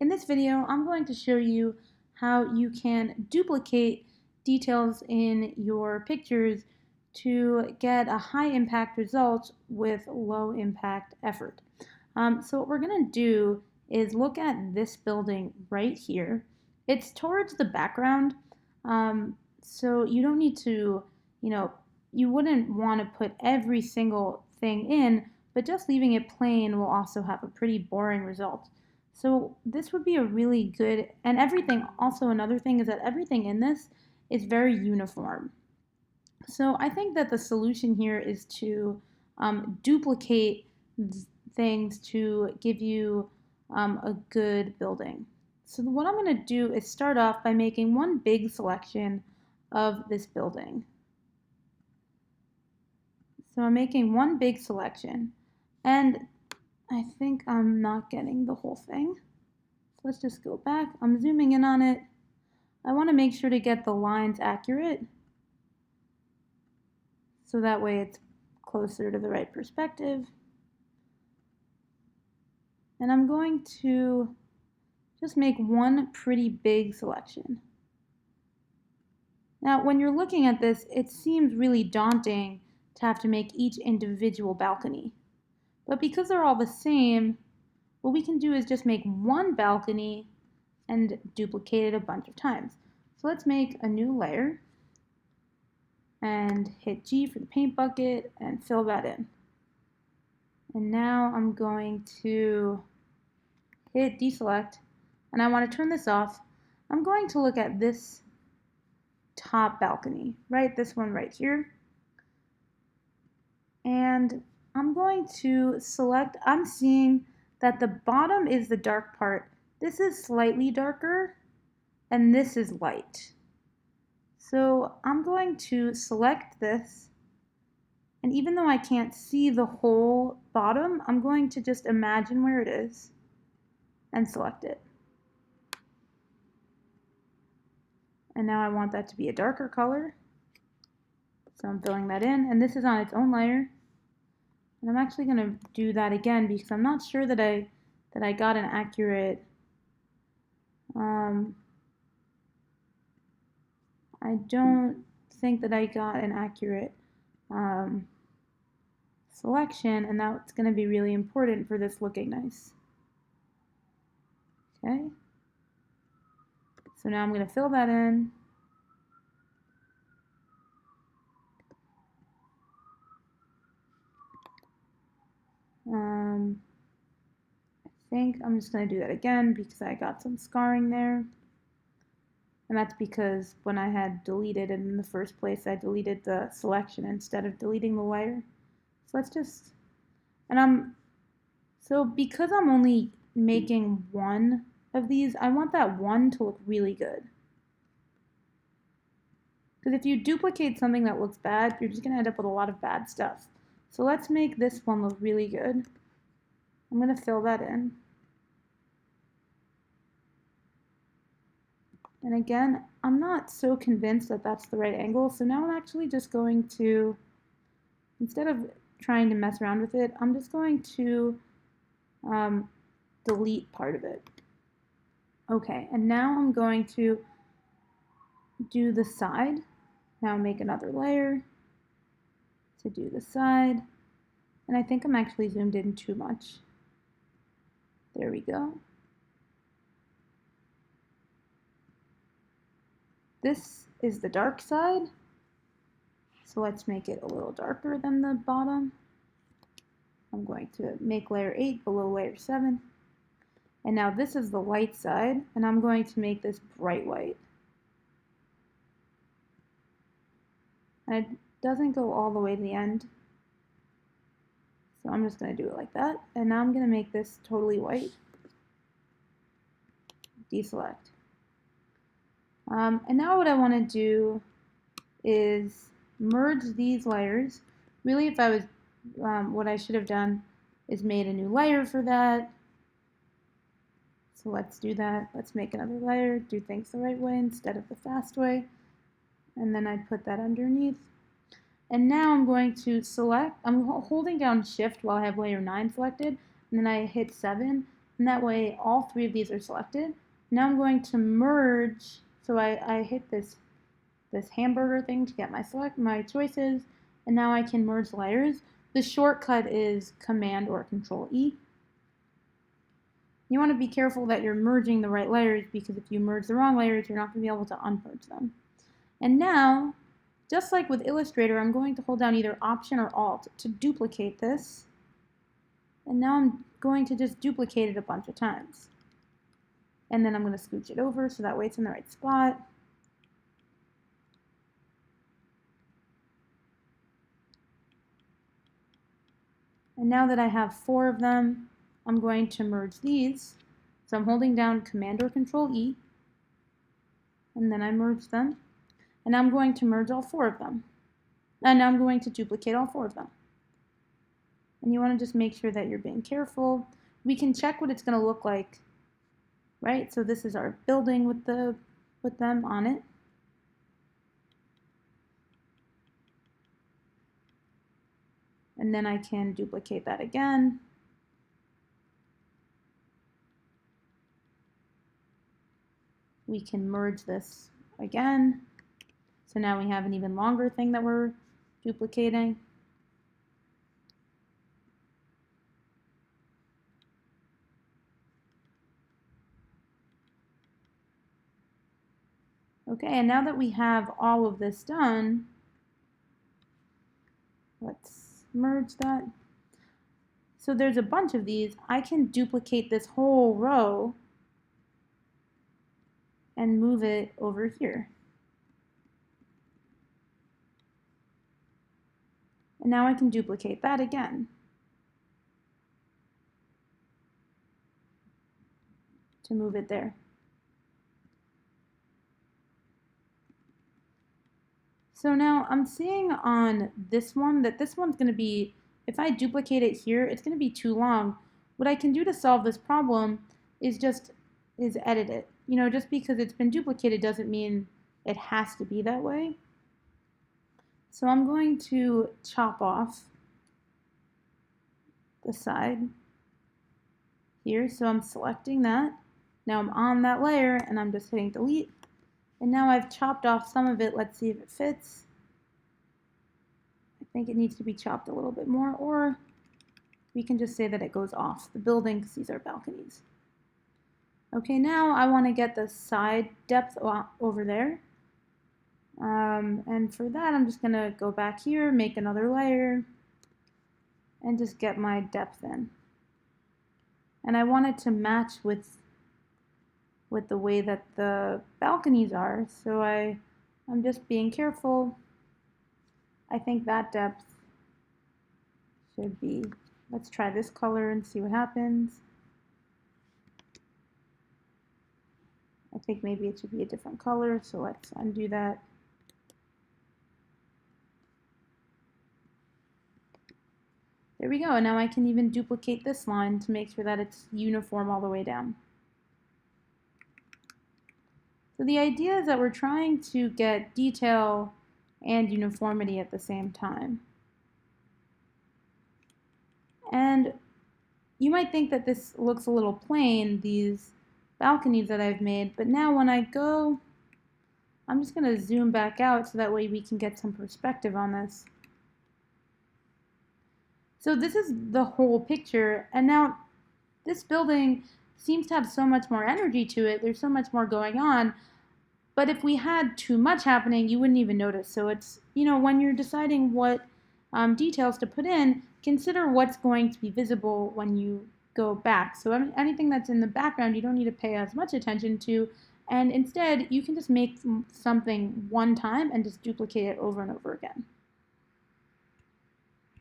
In this video, I'm going to show you how you can duplicate details in your pictures to get a high impact result with low impact effort. So what we're going to do is look at this building right here. It's towards the background, so you don't need to, you wouldn't want to put every single thing in, but just leaving it plain will also have a pretty boring result. So this would be a really good, and everything, also another thing is that everything in this is very uniform. So I think that the solution here is to duplicate things to give you a good building. So what I'm going to do is start off by making one big selection of this building. So I'm making one big selection, and I think I'm not getting the whole thing. So let's just go back. I'm zooming in on it. I want to make sure to get the lines accurate, so that way it's closer to the right perspective. And I'm going to just make one pretty big selection. Now, when you're looking at this, it seems really daunting to have to make each individual balcony. But because they're all the same, what we can do is just make one balcony and duplicate it a bunch of times. So let's make a new layer and hit G for the paint bucket and fill that in. And now I'm going to hit deselect, and I want to turn this off. I'm going to look at this top balcony, right? This one right here. And I'm going to select, I'm seeing that the bottom is the dark part. This is slightly darker, and this is light. So I'm going to select this, and even though I can't see the whole bottom, I'm going to just imagine where it is and select it. And now I want that to be a darker color. So I'm filling that in, and this is on its own layer. And I'm actually going to do that again because I'm not sure that I got an accurate I don't think that I got an accurate selection, and that's going to be really important for this looking nice. Okay. So now I'm going to fill that in. I think I'm just going to do that again because I got some scarring there. And that's because when I had deleted it in the first place, I deleted the selection instead of deleting the layer. So let's just, so because I'm only making one of these, I want that one to look really good. Because if you duplicate something that looks bad, you're just going to end up with a lot of bad stuff. So let's make this one look really good. I'm going to fill that in. And again, I'm not so convinced that that's the right angle, so now I'm actually just going to, instead of trying to mess around with it, I'm just going to delete part of it. Okay, and now I'm going to do the side. Now make another layer to do the side. And I think I'm actually zoomed in too much. There we go. This is the dark side. So let's make it a little darker than the bottom. I'm going to make layer 8 below layer 7. And now this is the light side, and I'm going to make this bright white. And it doesn't go all the way to the end. So I'm just going to do it like that. And now I'm going to make this totally white. Deselect. And now what I want to do is merge these layers. Really, if I was, what I should have done is made a new layer for that. So let's do that. Let's make another layer, do things the right way instead of the fast way. And then I put that underneath. And now I'm going to select, I'm holding down Shift while I have layer 9 selected, and then I hit 7, And that way all three of these are selected. Now I'm going to merge, so I hit this hamburger thing to get my choices, and now I can merge layers. The shortcut is Command or Control E. You want to be careful that you're merging the right layers, because if you merge the wrong layers, you're not going to be able to unmerge them. And now, just like with Illustrator, I'm going to hold down either Option or Alt to duplicate this. And now I'm going to just duplicate it a bunch of times. And then I'm going to scooch it over so that way it's in the right spot. And now that I have 4 of them, I'm going to merge these. So I'm holding down Command or Control E, and then I merge them. And now I'm going to merge all 4 of them. And now I'm going to duplicate all 4 of them. And you want to just make sure that you're being careful. We can check what it's going to look like, right? So this is our building with them on it. And then I can duplicate that again. We can merge this again. So now we have an even longer thing that we're duplicating. Okay, and now that we have all of this done, let's merge that. So there's a bunch of these. I can duplicate this whole row and move it over here. And now I can duplicate that again to move it there. So now I'm seeing on this one that this one's going to be, if I duplicate it here, it's going to be too long. What I can do to solve this problem is edit it. You know, just because it's been duplicated doesn't mean it has to be that way. So I'm going to chop off the side here. So I'm selecting that. Now I'm on that layer and I'm just hitting delete. And now I've chopped off some of it. Let's see if it fits. I think it needs to be chopped a little bit more, or we can just say that it goes off the building because these are balconies. Okay, now I want to get the side depth over there. And for that, I'm just going to go back here, make another layer, and just get my depth in. And I want it to match with the way that the balconies are, so I'm just being careful. I think that depth should be, let's try this color and see what happens. I think maybe it should be a different color, so let's undo that. There we go, and now I can even duplicate this line to make sure that it's uniform all the way down. So the idea is that we're trying to get detail and uniformity at the same time. And you might think that this looks a little plain, these balconies that I've made, but now when I go, I'm just going to zoom back out so that way we can get some perspective on this. So this is the whole picture, and now this building seems to have so much more energy to it. There's so much more going on. But if we had too much happening, you wouldn't even notice. So it's, you know, when you're deciding what details to put in, consider what's going to be visible when you go back. So anything that's in the background, you don't need to pay as much attention to. And instead, you can just make something one time and just duplicate it over and over again.